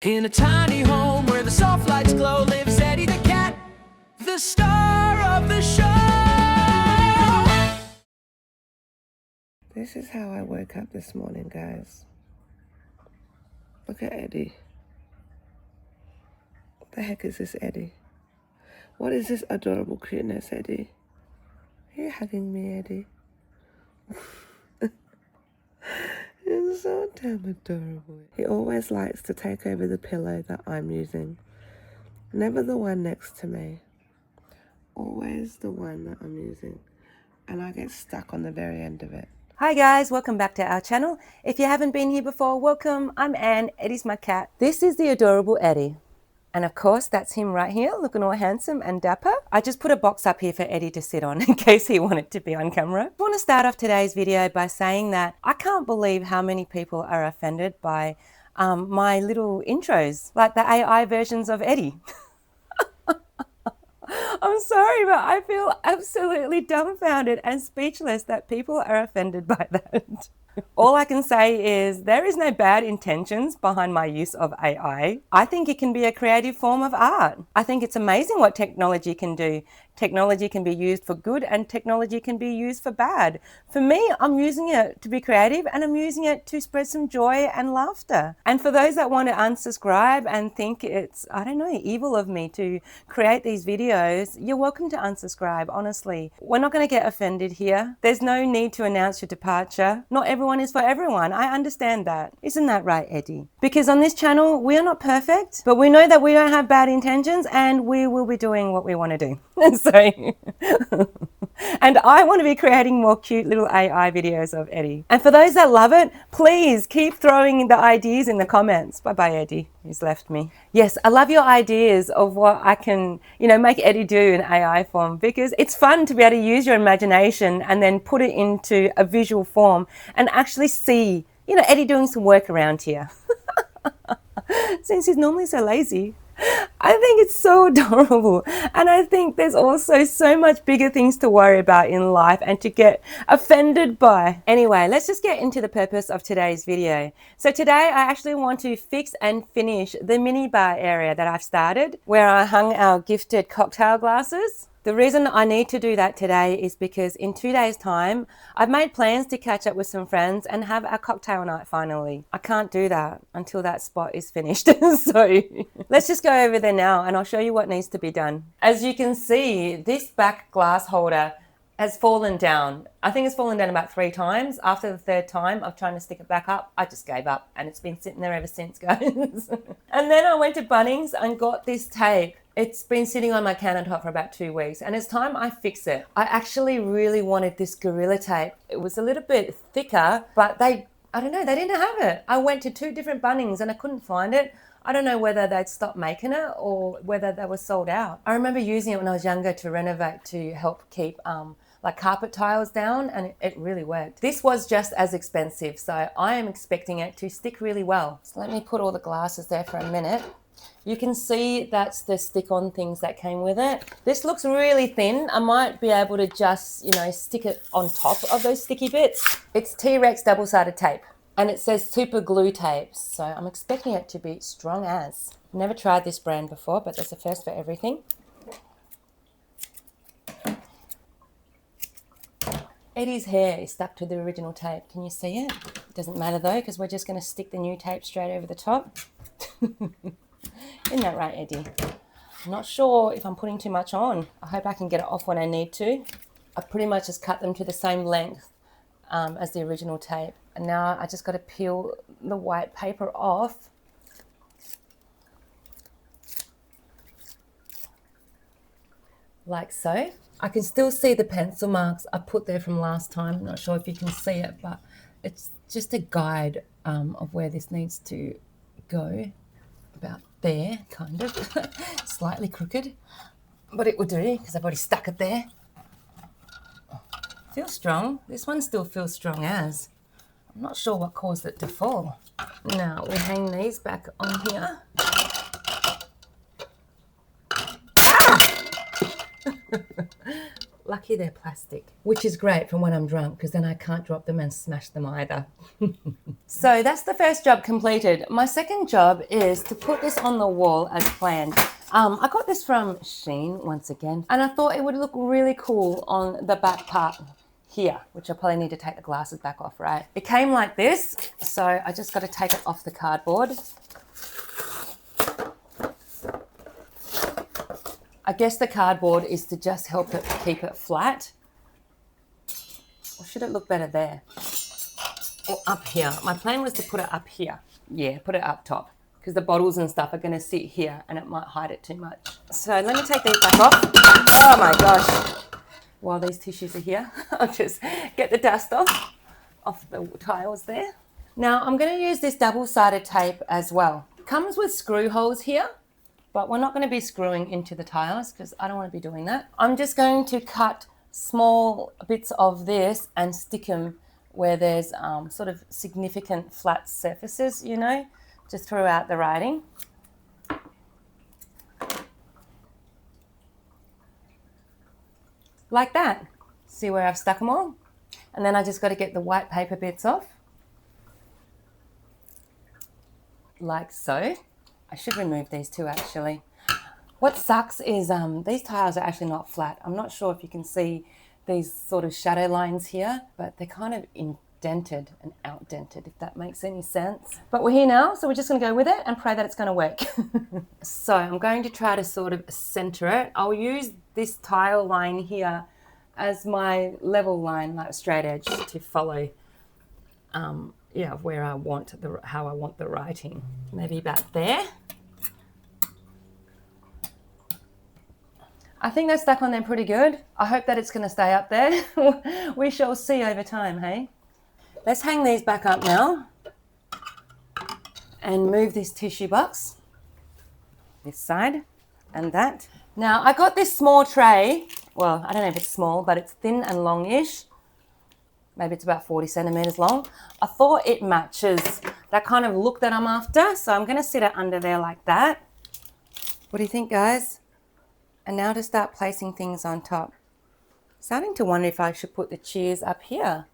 In a tiny home where the soft lights glow lives Eddie the cat, the star of the show. This is how I woke up this morning, guys. Look at Eddie. What the heck is this, Eddie? What is this adorable cuteness, Eddie? Are you hugging me, Eddie? You're so damn adorable. He always likes to take over the pillow that I'm using. Never the one next to me. Always the one that I'm using. And I get stuck on the very end of it. Hi guys, welcome back to our channel. If you haven't been here before, welcome. I'm Anne, Eddie's my cat. This is the adorable Eddie. And of course, that's him right here, looking all handsome and dapper. I just put a box up here for Eddie to sit on in case he wanted to be on camera. I want to start off today's video by saying that I can't believe how many people are offended by my little intros, like the AI versions of Eddie. I'm sorry, but I feel absolutely dumbfounded and speechless that people are offended by that. All I can say is there is no bad intentions behind my use of AI. I think it can be a creative form of art. I think it's amazing what technology can do. Technology can be used for good and technology can be used for bad. For me, I'm using it to be creative and I'm using it to spread some joy and laughter. And for those that want to unsubscribe and think it's, I don't know, evil of me to create these videos, you're welcome to unsubscribe, honestly. We're not going to get offended here. There's no need to announce your departure. Not everyone is for everyone. I understand that. Isn't that right, Eddie? Because on this channel, we are not perfect, but we know that we don't have bad intentions and we will be doing what we want to do. So, and I want to be creating more cute little AI videos of Eddie. And for those that love it, please keep throwing the ideas in the comments. Bye-bye, Eddie. He's left me. Yes, I love your ideas of what I can, make Eddie do in AI form, because it's fun to be able to use your imagination and then put it into a visual form and actually see, Eddie doing some work around here. Since he's normally so lazy. I think it's so adorable, and I think there's also so much bigger things to worry about in life and to get offended by. Anyway, let's just get into the purpose of today's video. So today I actually want to fix and finish the mini bar area that I've started where I hung our gifted cocktail glasses. The reason I need to do that today is because in 2 days' time, I've made plans to catch up with some friends and have a cocktail night finally. I can't do that until that spot is finished. So let's just go over there now and I'll show you what needs to be done. As you can see, this back glass holder has fallen down. I think it's fallen down about 3 times. After the 3rd time of trying to stick it back up, I just gave up and it's been sitting there ever since, guys. And then I went to Bunnings and got this tape. It's been sitting on my countertop for about 2 weeks and it's time I fix it. I actually really wanted this Gorilla tape. It was a little bit thicker, but they didn't have it. I went to 2 different Bunnings and I couldn't find it. I don't know whether they'd stopped making it or whether they were sold out. I remember using it when I was younger to renovate to help keep like carpet tiles down, and it really worked. This was just as expensive, so I am expecting it to stick really well. So let me put all the glasses there for a minute. You can see that's the stick-on things that came with it. This looks really thin. I might be able to just, stick it on top of those sticky bits. It's T-Rex double-sided tape, and it says super glue tape, so I'm expecting it to be strong as. I've never tried this brand before, but there's a first for everything. Eddie's hair is stuck to the original tape. Can you see it? It doesn't matter though, because we're just going to stick the new tape straight over the top. Isn't that right, Eddie? I'm not sure if I'm putting too much on. I hope I can get it off when I need to. I pretty much just cut them to the same length as the original tape. And now I just got to peel the white paper off. Like so. I can still see the pencil marks I put there from last time. I'm not sure if you can see it, but it's just a guide of where this needs to go. About there, kind of. Slightly crooked, but it will do because I've already stuck it there. Feels strong. This one still feels strong as. I'm not sure what caused it to fall. Now we hang these back on here. Lucky they're plastic, which is great for when I'm drunk because then I can't drop them and smash them either. So that's the first job completed. My second job is to put this on the wall as planned. I got this from Shein once again, and I thought it would look really cool on the back part here, which I probably need to take the glasses back off, right? It came like this, so I just got to take it off the cardboard. I guess the cardboard is to just help it keep it flat. Or should it look better there? Or up here? My plan was to put it up here. Yeah, put it up top, because the bottles and stuff are going to sit here and it might hide it too much. So let me take these back off. Oh my gosh. While these tissues are here, I'll just get the dust off the tiles there. Now I'm going to use this double-sided tape as well. It comes with screw holes here, but we're not going to be screwing into the tiles because I don't want to be doing that. I'm just going to cut small bits of this and stick them where there's sort of significant flat surfaces, you know, just throughout the writing. Like that. See where I've stuck them all? And then I just got to get the white paper bits off. Like so. I should remove these too, actually. What sucks is these tiles are actually not flat. I'm not sure if you can see these sort of shadow lines here, but they're kind of indented and outdented, if that makes any sense. But we're here now, so we're just going to go with it and pray that it's going to work. So I'm going to try to sort of center it. I'll use this tile line here as my level line, like straight edge, to follow yeah, where I want how I want the writing. Maybe about there. I think that's stuck on there pretty good. I hope that it's going to stay up there. We shall see over time, hey? Let's hang these back up now and move this tissue box this side and that. Now I got this small tray. Well, I don't know if it's small, but it's thin and longish. Maybe it's about 40 centimeters long. I thought it matches that kind of look that I'm after. So I'm going to sit it under there like that. What do you think, guys? And now to start placing things on top. Starting to wonder if I should put the cheers up here.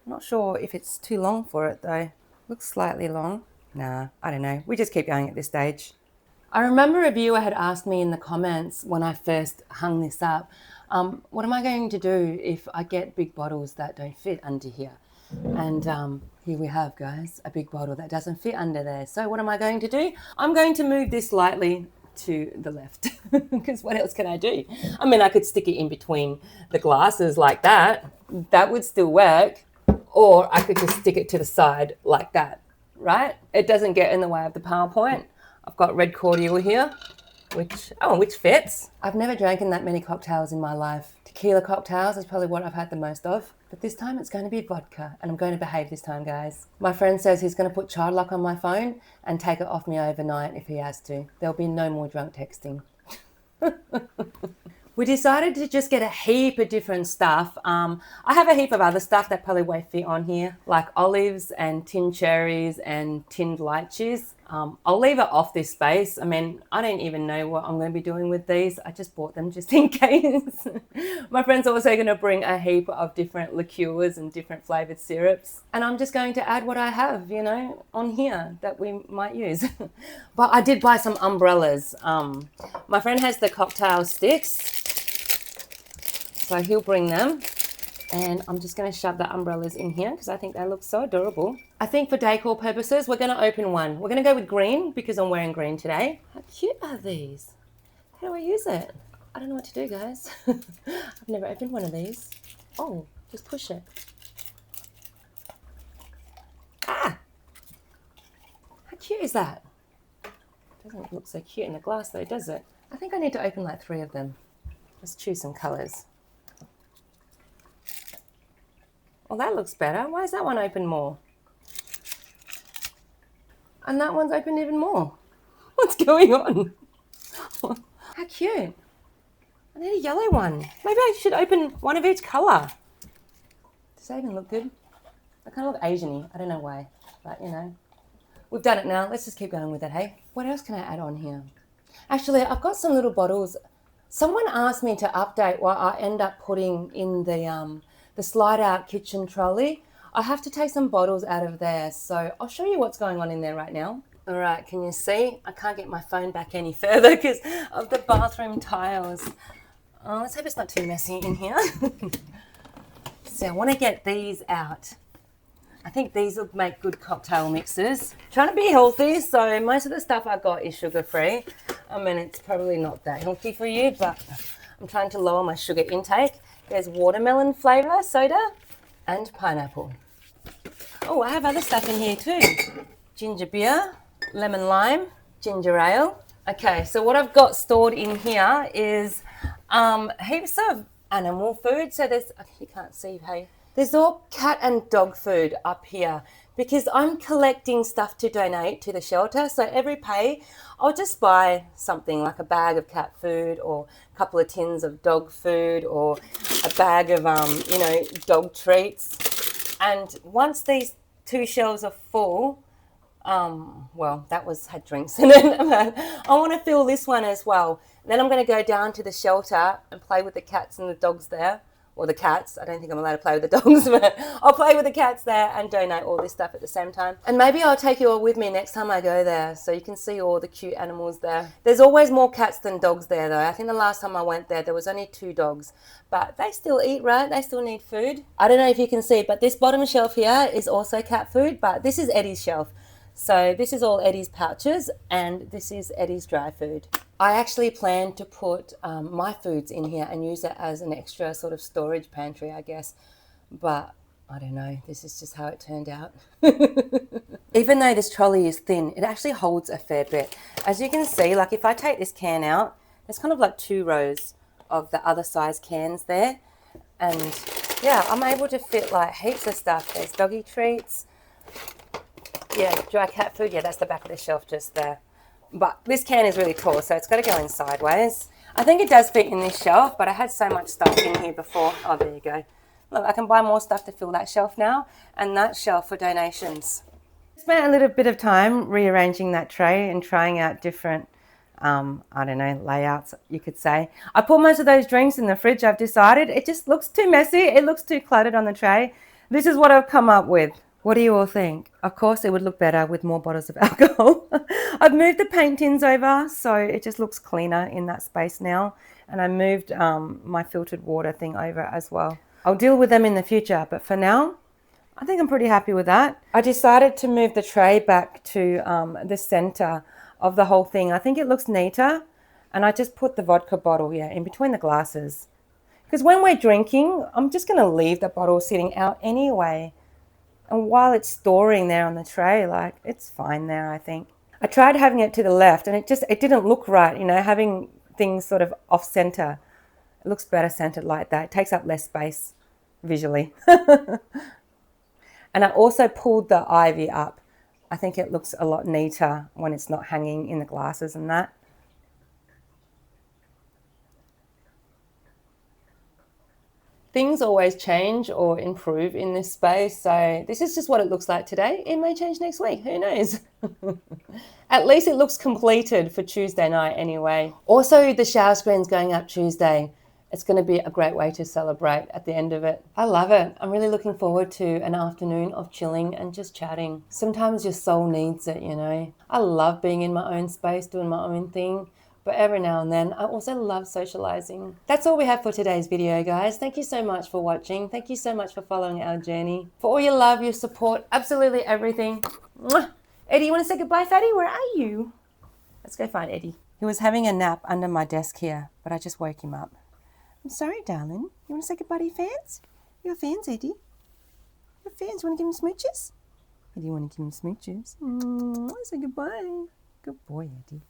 I'm not sure if it's too long for it though. Looks slightly long. Nah, I don't know. We just keep going at this stage. I remember a viewer had asked me in the comments when I first hung this up, what am I going to do if I get big bottles that don't fit under here? And here we have, guys, a big bottle that doesn't fit under there. So what am I going to do? I'm going to move this slightly to the left because what else can I do? I mean, I could stick it in between the glasses like that. That would still work. Or I could just stick it to the side like that, right? It doesn't get in the way of the PowerPoint. I've got red cordial here, which fits. I've never drank in that many cocktails in my life. Tequila cocktails is probably what I've had the most of. But this time it's going to be vodka, and I'm going to behave this time, guys. My friend says he's going to put child lock on my phone and take it off me overnight if he has to. There'll be no more drunk texting. We decided to just get a heap of different stuff. I have a heap of other stuff that probably won't fit on here, like olives and tinned cherries and tinned lychees. I'll leave it off this space. I mean, I don't even know what I'm going to be doing with these. I just bought them just in case. My friend's also going to bring a heap of different liqueurs and different flavoured syrups. And I'm just going to add what I have, you know, on here that we might use. But I did buy some umbrellas. My friend has the cocktail sticks, so he'll bring them. And I'm just going to shove the umbrellas in here because I think they look so adorable. I think for decor purposes, we're going to open one. We're going to go with green because I'm wearing green today. How cute are these? How do I use it? I don't know what to do, guys. I've never opened one of these. Oh, just push it. Ah! How cute is that? Doesn't look so cute in the glass though, does it? I think I need to open like 3 of them. Let's choose some colours. Well, that looks better. Why is that one open more? And that one's open even more. What's going on? How cute. I need a yellow one. Maybe I should open one of each colour. Does that even look good? I kind of look Asian-y. I don't know why. But, you know, we've done it now. Let's just keep going with it, hey? What else can I add on here? Actually, I've got some little bottles Someone asked me to update what I end up putting in the slide out kitchen trolley. I have to take some bottles out of there, so I'll show you what's going on in there right now. All right, can you see? I can't get my phone back any further because of the bathroom tiles. Let's hope it's not too messy in here. So I want to get these out. I think these will make good cocktail mixes. Trying to be healthy, so most of the stuff I got is sugar-free. I mean, it's probably not that healthy for you, but I'm trying to lower my sugar intake. There's watermelon flavour soda and pineapple. Oh, I have other stuff in here too. Ginger beer, lemon lime, ginger ale. Okay, so what I've got stored in here is heaps of animal food. So there's, you can't see, hey, there's all cat and dog food up here because I'm collecting stuff to donate to the shelter. So every pay, I'll just buy something like a bag of cat food or a couple of tins of dog food or a bag of, dog treats. And once these 2 shelves are full, had drinks in it. I want to fill this one as well. Then I'm going to go down to the shelter and play with the cats and the dogs there. Or the cats. I don't think I'm allowed to play with the dogs, but I'll play with the cats there and donate all this stuff at the same time. And maybe I'll take you all with me next time I go there so you can see all the cute animals there. There's always more cats than dogs there though. I think the last time I went there was only 2 dogs, but they still eat, right? They still need food. I don't know if you can see, but this bottom shelf here is also cat food, but this is Eddie's shelf. So this is all Eddie's pouches and this is Eddie's dry food. I actually plan to put my foods in here and use it as an extra sort of storage pantry, I guess. But I don't know, this is just how it turned out. Even though this trolley is thin, it actually holds a fair bit. As you can see, like if I take this can out, there's kind of like 2 rows of the other size cans there. And yeah, I'm able to fit like heaps of stuff. There's doggy treats. Yeah, dry cat food. Yeah, that's the back of the shelf just there. But this can is really tall, so it's got to go in sideways. I think it does fit in this shelf, but I had so much stuff in here before. Oh, there you go. Look, I can buy more stuff to fill that shelf now, and that shelf for donations. Spent a little bit of time rearranging that tray and trying out different, layouts, you could say. I put most of those drinks in the fridge, I've decided. It just looks too messy. It looks too cluttered on the tray. This is what I've come up with. What do you all think? Of course, it would look better with more bottles of alcohol. I've moved the paint tins over, so it just looks cleaner in that space now. And I moved my filtered water thing over as well. I'll deal with them in the future, but for now, I think I'm pretty happy with that. I decided to move the tray back to the center of the whole thing. I think it looks neater. And I just put the vodka bottle, in between the glasses. Because when we're drinking, I'm just going to leave the bottle sitting out anyway. And while it's storing there on the tray, like, it's fine there, I think. I tried having it to the left and it didn't look right, having things sort of off center. It looks better centered like that. It takes up less space visually. And I also pulled the ivy up. I think it looks a lot neater when it's not hanging in the glasses and that. Things always change or improve in this space, so this is just what it looks like today. It may change next week, who knows? At least it looks completed for Tuesday night anyway. Also, the shower screen's going up Tuesday. It's going to be a great way to celebrate at the end of it. I love it. I'm really looking forward to an afternoon of chilling and just chatting. Sometimes your soul needs it, I love being in my own space, doing my own thing. But every now and then, I also love socializing. That's all we have for today's video, guys. Thank you so much for watching. Thank you so much for following our journey. For all your love, your support, absolutely everything. Mwah! Eddie, you want to say goodbye, Fatty? Where are you? Let's go find Eddie. He was having a nap under my desk here, but I just woke him up. I'm sorry, darling. You want to say goodbye to your fans? Your fans, Eddie? Your fans, you want to give them smooches? Eddie, you want to give them smooches? Say goodbye. Good boy, Eddie.